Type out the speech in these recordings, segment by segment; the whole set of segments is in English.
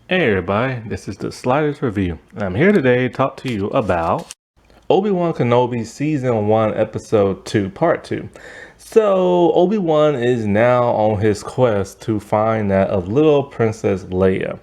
Hey everybody, this is the Sliders Review, and I'm here today to talk to you about Obi-Wan Kenobi Season 1, Episode 2, Part 2. So, Obi-Wan is now on his quest to find that of little Princess Leia.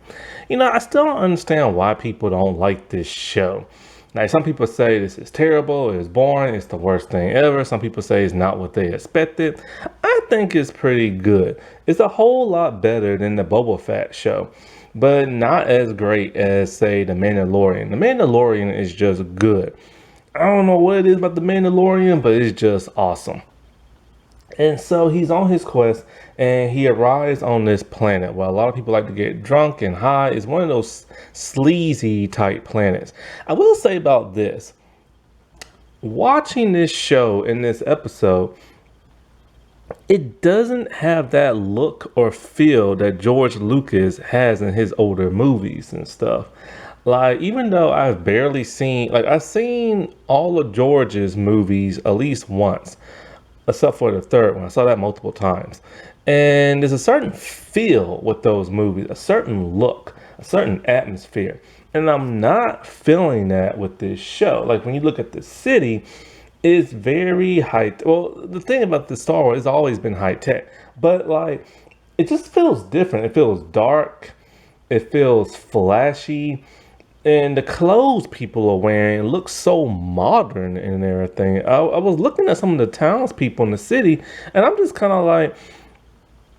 I still don't understand why people don't like this show. Like, some people say this is terrible, it's boring, it's the worst thing ever. Some people say it's not what they expected. I think it's pretty good. It's a whole lot better than the Boba Fett show, but not as great as, say, The Mandalorian. The Mandalorian is just good. I don't know what it is about The Mandalorian, but it's just awesome. And so he's on his quest and he arrives on this planet where a lot of people like to get drunk and high. It's one of those sleazy type planets. I will say about this, watching this show in this episode, it doesn't have that look or feel that George Lucas has in his older movies and stuff. Like, even though I've seen all of George's movies at least once, except for the third one. I saw that multiple times. And there's a certain feel with those movies, a certain look, a certain atmosphere. And I'm not feeling that with this show. Like, when you look at the city, it's very high. Well, the thing about the Star Wars, it's always been high tech, but like, it just feels different. It feels dark. It feels flashy. And the clothes people are wearing look so modern and everything. I was looking at some of the townspeople in the city, and I'm just kind of like,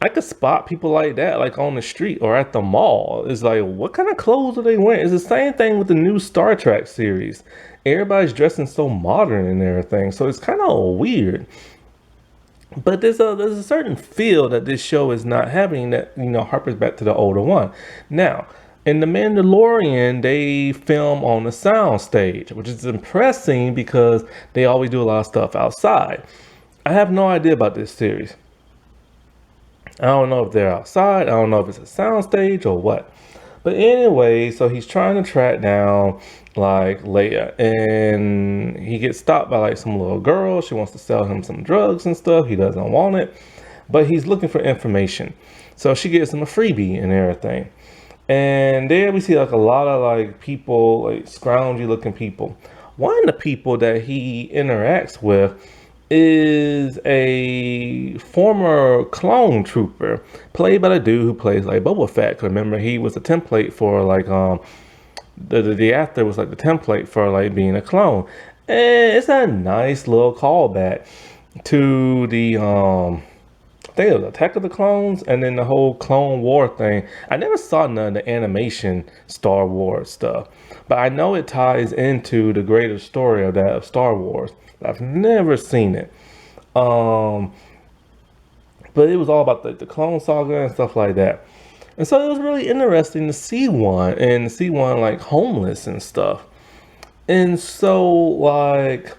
I could spot people like that, like on the street or at the mall. It's like, what kind of clothes are they wearing? It's the same thing with the new Star Trek series. Everybody's dressing so modern and everything, so it's kind of weird. But there's a certain feel that this show is not having that harpers back to the older one. Now, in The Mandalorian, they film on the sound stage, which is impressive because they always do a lot of stuff outside. I have no idea about this series. I don't know if they're outside. I don't know if it's a sound stage or what. But anyway, so he's trying to track down like Leia, and he gets stopped by like some little girl. She wants to sell him some drugs and stuff. He doesn't want it, but he's looking for information. So she gives him a freebie and everything. And there we see like a lot of like people, like scroungy looking people. One of the people that he interacts with is a former clone trooper played by the dude who plays like Boba Fett. Remember, he was a template for like the actor was like the template for like being a clone. And it's a nice little callback to the I think it was Attack of the Clones and then the whole Clone War thing. I never saw none of the animation Star Wars stuff, but I know it ties into the greater story of that of Star Wars. I've never seen it. But it was all about the Clone Saga and stuff like that. And so it was really interesting to see one and see one like homeless and stuff. And so like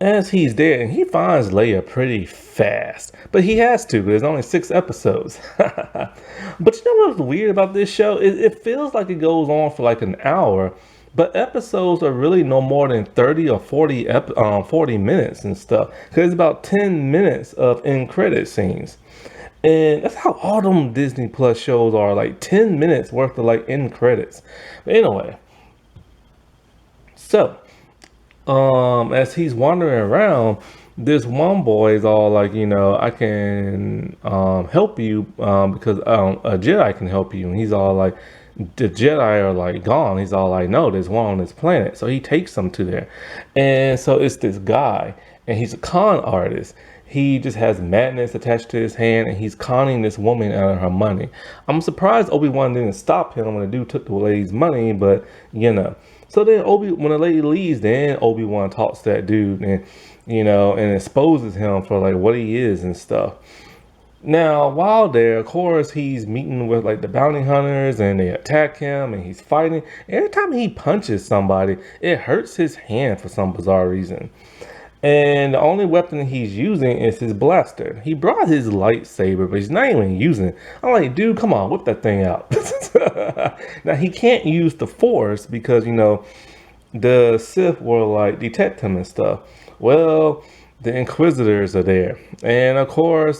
as he's there, and he finds Leia pretty fast, but he has to. There's only 6 episodes. But you know what's weird about this show? It feels like it goes on for like an hour, but episodes are really no more than 30 or 40 minutes and stuff. Because it's about 10 minutes of end credit scenes. And that's how all them Disney Plus shows are, like 10 minutes worth of like end credits. But anyway, so as he's wandering around, this one boy is all like, I can help you because a Jedi can help you. And he's all like, the Jedi are like gone. He's all like, no, there's one on this planet. So he takes them to there. And so it's this guy, and he's a con artist. He just has madness attached to his hand, and he's conning this woman out of her money. I'm surprised Obi-Wan didn't stop him when the dude took the lady's money, but So then when the lady leaves, then Obi-Wan talks to that dude and, and exposes him for like what he is and stuff. Now, while there, of course, he's meeting with like the bounty hunters and they attack him and he's fighting. Every time he punches somebody, it hurts his hand for some bizarre reason. And the only weapon he's using is his blaster. He brought his lightsaber, but he's not even using it. I'm like, dude, come on, whip that thing out. Now, he can't use the Force because, the Sith will like detect him and stuff. Well, the Inquisitors are there. And of course,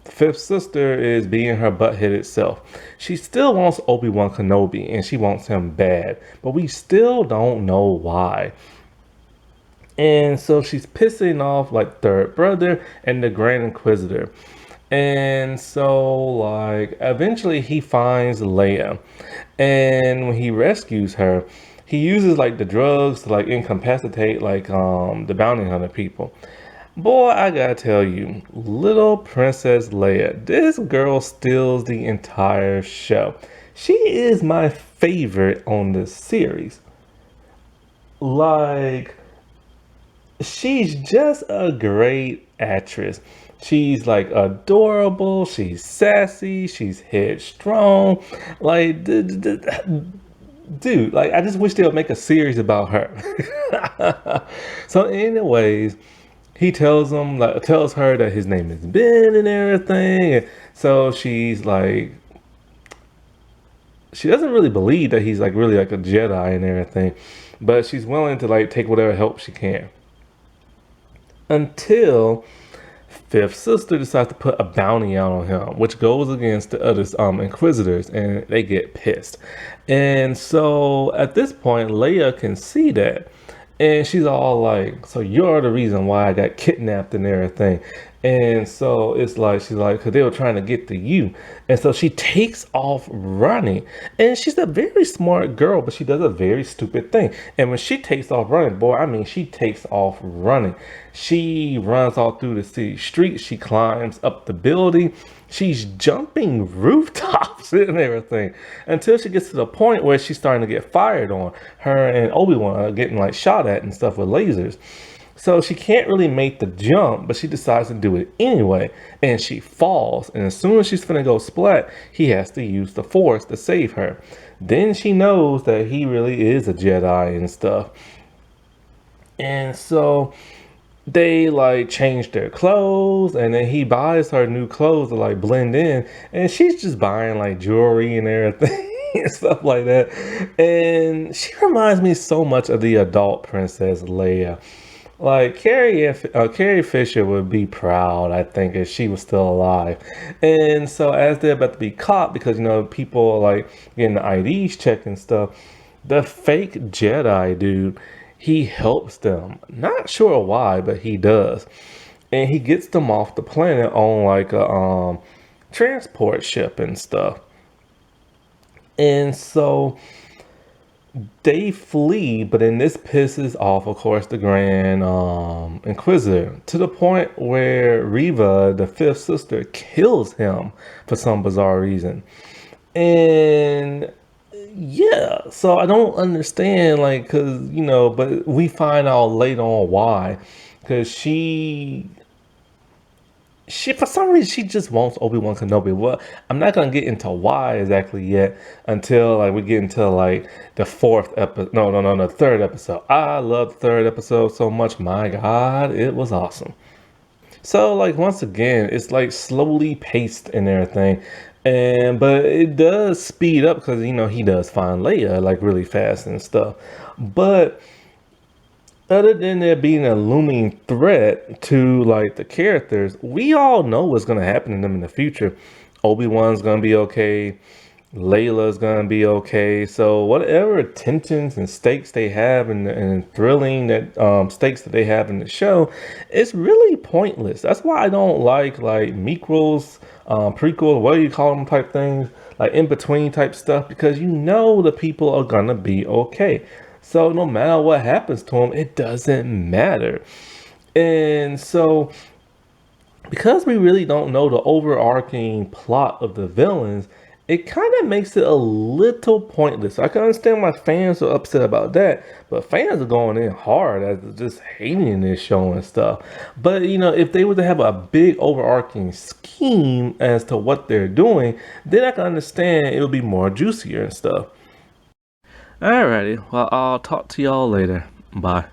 Fifth Sister is being her butt-headed self. She still wants Obi-Wan Kenobi, and she wants him bad. But we still don't know why. And so she's pissing off like Third Brother and the Grand Inquisitor. And so, like, eventually he finds Leia. And when he rescues her, he uses like the drugs to like incapacitate like the bounty hunter people. Boy, I gotta tell you, little Princess Leia, this girl steals the entire show. She is my favorite on this series. Like, she's just a great actress. She's like adorable, she's sassy, she's headstrong. Like, dude, like I just wish they would make a series about her. So, anyways, he tells her that his name is Ben and everything. And so she's like, she doesn't really believe that he's like really like a Jedi and everything, but she's willing to like take whatever help she can. Until Fifth Sister decides to put a bounty out on him, which goes against the other Inquisitors, and they get pissed. And so at this point, Leia can see that. And she's all like, so you're the reason why I got kidnapped and everything. And so it's like, she's like, because they were trying to get to you. And so she takes off running. And she's a very smart girl, but she does a very stupid thing. And when she takes off running, boy, I mean, she takes off running. She runs all through the city streets. She climbs up the building. She's jumping rooftops and everything until she gets to the point where she's starting to get fired on. Her and Obi-Wan are getting like shot at and stuff with lasers. So she can't really make the jump, but she decides to do it anyway. And she falls. And as soon as she's finna go splat, he has to use the Force to save her. Then she knows that he really is a Jedi and stuff. And so they like change their clothes, and then he buys her new clothes to like blend in, and she's just buying like jewelry and everything and stuff like that. And she reminds me so much of the adult Princess Leia. Like Carrie Fisher would be proud, I think, if she was still alive. And so as they're about to be caught, because you know people are like getting the IDs checked and stuff, the fake Jedi dude, he helps them. Not sure why, but he does. And he gets them off the planet on like a transport ship and stuff. And so they flee, but then this pisses off, of course, the Grand Inquisitor to the point where Reva, the Fifth Sister, kills him for some bizarre reason. And yeah, so I don't understand, like, because, you know, but we find out later on why. Because she, for some reason, she just wants Obi-Wan Kenobi. Well, I'm not going to get into why exactly yet until, like, we get into, like, the fourth episode. No, the third episode. I love the third episode so much. My God, it was awesome. So, like, once again, it's, like, slowly paced and everything. But it does speed up because, you know, he does find Leia, like, really fast and stuff. But other than there being a looming threat to like the characters, we all know what's going to happen to them in the future. Obi-Wan's going to be okay. Layla's going to be okay. So whatever tensions and stakes they have and thrilling that stakes that they have in the show, it's really pointless. That's why I don't like prequels, what do you call them type things, like in between type stuff, because you know the people are going to be okay. So no matter what happens to him, it doesn't matter. And so because we really don't know the overarching plot of the villains, it kind of makes it a little pointless. I can understand why fans are upset about that, but fans are going in hard as just hating this show and stuff. But you know, if they were to have a big overarching scheme as to what they're doing, then I can understand it would be more juicier and stuff. Alrighty, well, I'll talk to y'all later. Bye.